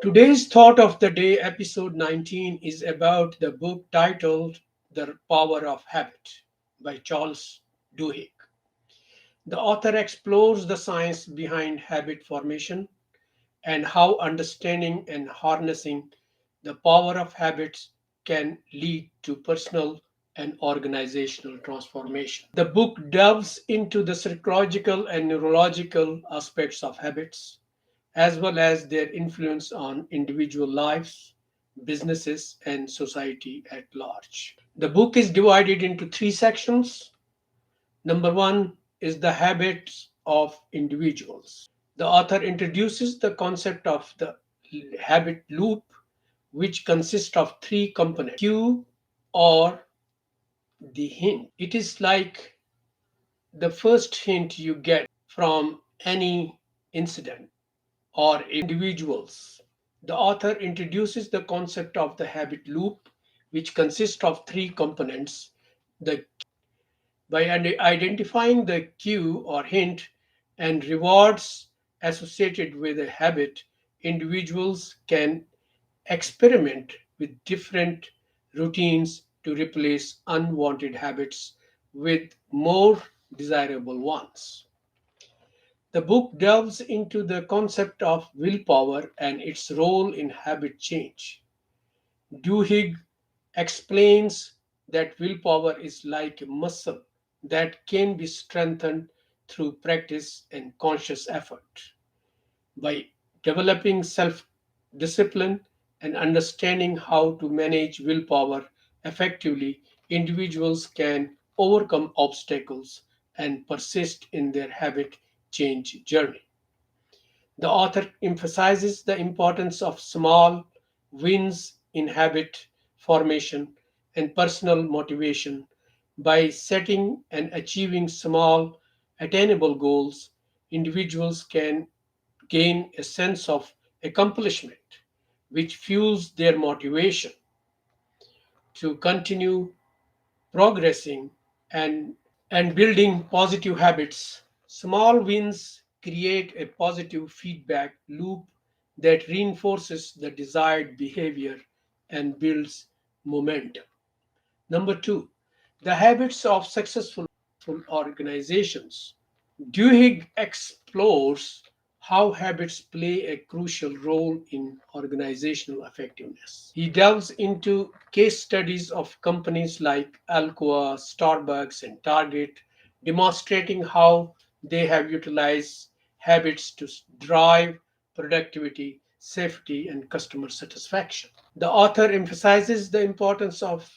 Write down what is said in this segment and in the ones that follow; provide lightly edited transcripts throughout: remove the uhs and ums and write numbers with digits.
Today's thought of the day, episode 19, is about the book titled The Power of Habit by Charles Duhigg. The author explores the science behind habit formation and how understanding and harnessing the power of habits can lead to personal and organizational transformation. The book delves into the psychological and neurological aspects of habits, as well as their influence on individual lives, businesses, and society at large. The book is divided into three sections. Number one is the habits of individuals. The author introduces the concept of the habit loop, which consists of three components: cue or the hint. It is like the first hint you get from any incident or individuals. The author introduces the concept of the habit loop, which consists of three components. The By identifying the cue or hint and rewards associated with a habit, individuals can experiment with different routines to replace unwanted habits with more desirable ones. The book delves into the concept of willpower and its role in habit change. Duhigg explains that willpower is like a muscle that can be strengthened through practice and conscious effort. By developing self discipline and understanding how to manage willpower effectively, individuals can overcome obstacles and persist in their habit change journey. The author emphasizes the importance of small wins in habit formation and personal motivation. By setting and achieving small, attainable goals, individuals can gain a sense of accomplishment, which fuels their motivation to continue progressing and building positive habits. Small wins create a positive feedback loop that reinforces the desired behavior and builds momentum. Number two, the habits of successful organizations. Duhigg explores how habits play a crucial role in organizational effectiveness. He delves into case studies of companies like Alcoa, Starbucks, and Target, demonstrating how they have utilized habits to drive productivity, safety, and customer satisfaction. The author emphasizes the importance of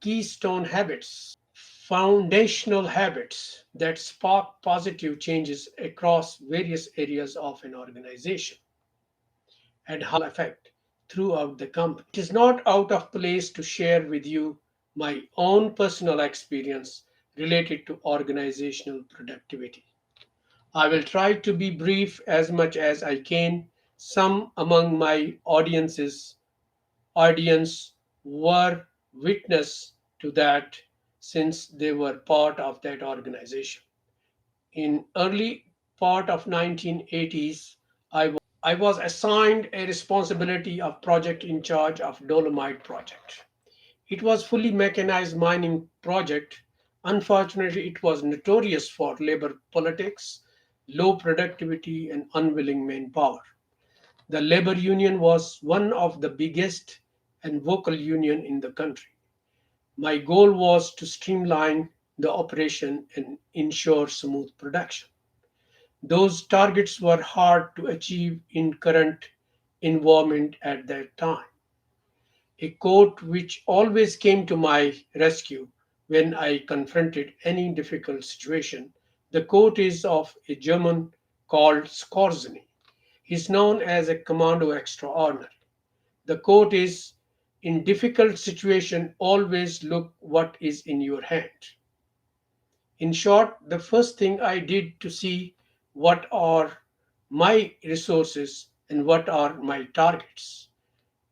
keystone habits, foundational habits that spark positive changes across various areas of an organization and how effect throughout the company. It is not out of place to share with you my own personal experience related to organizational productivity. I will try to be brief as much as I can. Some among my audience were witness to that since they were part of that organization. In early part of 1980s, I was assigned a responsibility of project in charge of Dolomite project. It was fully mechanized mining project. Unfortunately, it was notorious for labor politics, low productivity, and unwilling manpower. The labor union was one of the biggest and vocal union in the country. My goal was to streamline the operation and ensure smooth production. Those targets were hard to achieve in current environment at that time. A quote which always came to my rescue when I confronted any difficult situation. The quote is of a German called Scorzeny. He is known as a commando extraordinary. The quote is, in difficult situation, always look what is in your hand. In short, the first thing I did to see what are my resources and what are my targets.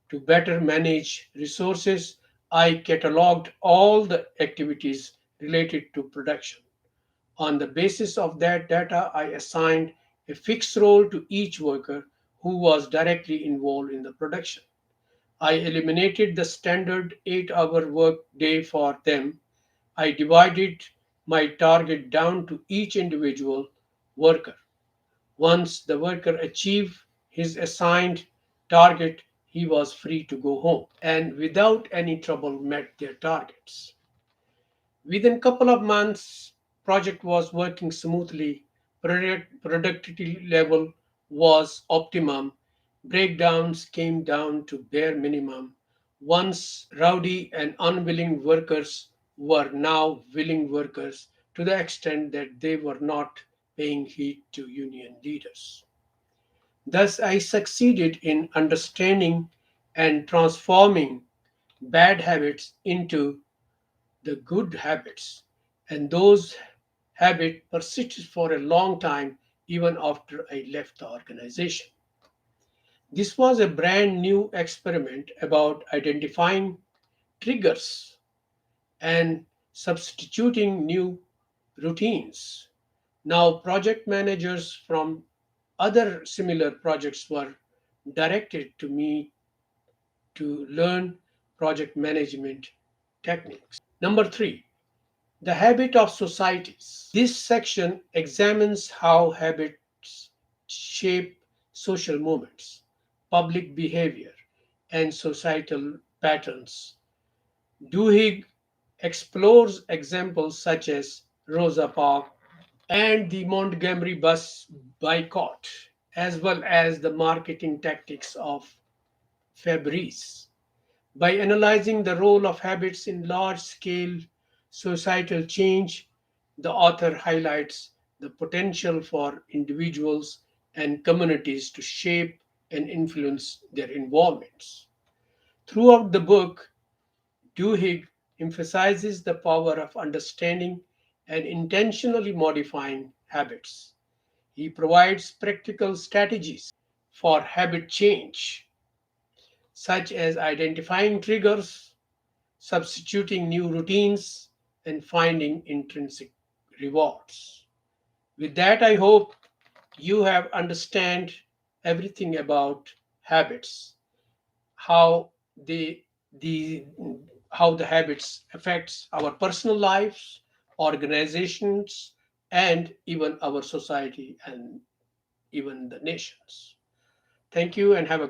To better manage resources, I cataloged all the activities related to production. On the basis of that data, I assigned a fixed role to each worker who was directly involved in the production. I eliminated the standard 8-hour work day for them. I divided my target down to each individual worker. Once the worker achieved his assigned target, he was free to go home and without any trouble met their targets. Within a couple of months, project was working smoothly. Productivity level was optimum. Breakdowns came down to bare minimum. Once rowdy and unwilling workers were now willing workers to the extent that they were not paying heed to union leaders. Thus, I succeeded in understanding and transforming bad habits into the good habits, and those habits persisted for a long time even after I left the organization. This was a brand new experiment about identifying triggers and substituting new routines. Now, project managers from other similar projects were directed to me to learn project management techniques. Number three, the habit of societies. This section examines how habits shape social movements, public behavior, and societal patterns. Duhigg explores examples such as Rosa Parks and the Montgomery bus boycott, as well as the marketing tactics of Fabrice. By analyzing the role of habits in large scale societal change, the author highlights the potential for individuals and communities to shape and influence their environments. Throughout the book, Duhigg emphasizes the power of understanding and intentionally modifying habits. He provides practical strategies for habit change, such as identifying triggers, substituting new routines, and finding intrinsic rewards. With that, I hope you have understand everything about habits, how they the how the habits affects our personal lives, organizations, and even our society and even the nations. Thank you and have a good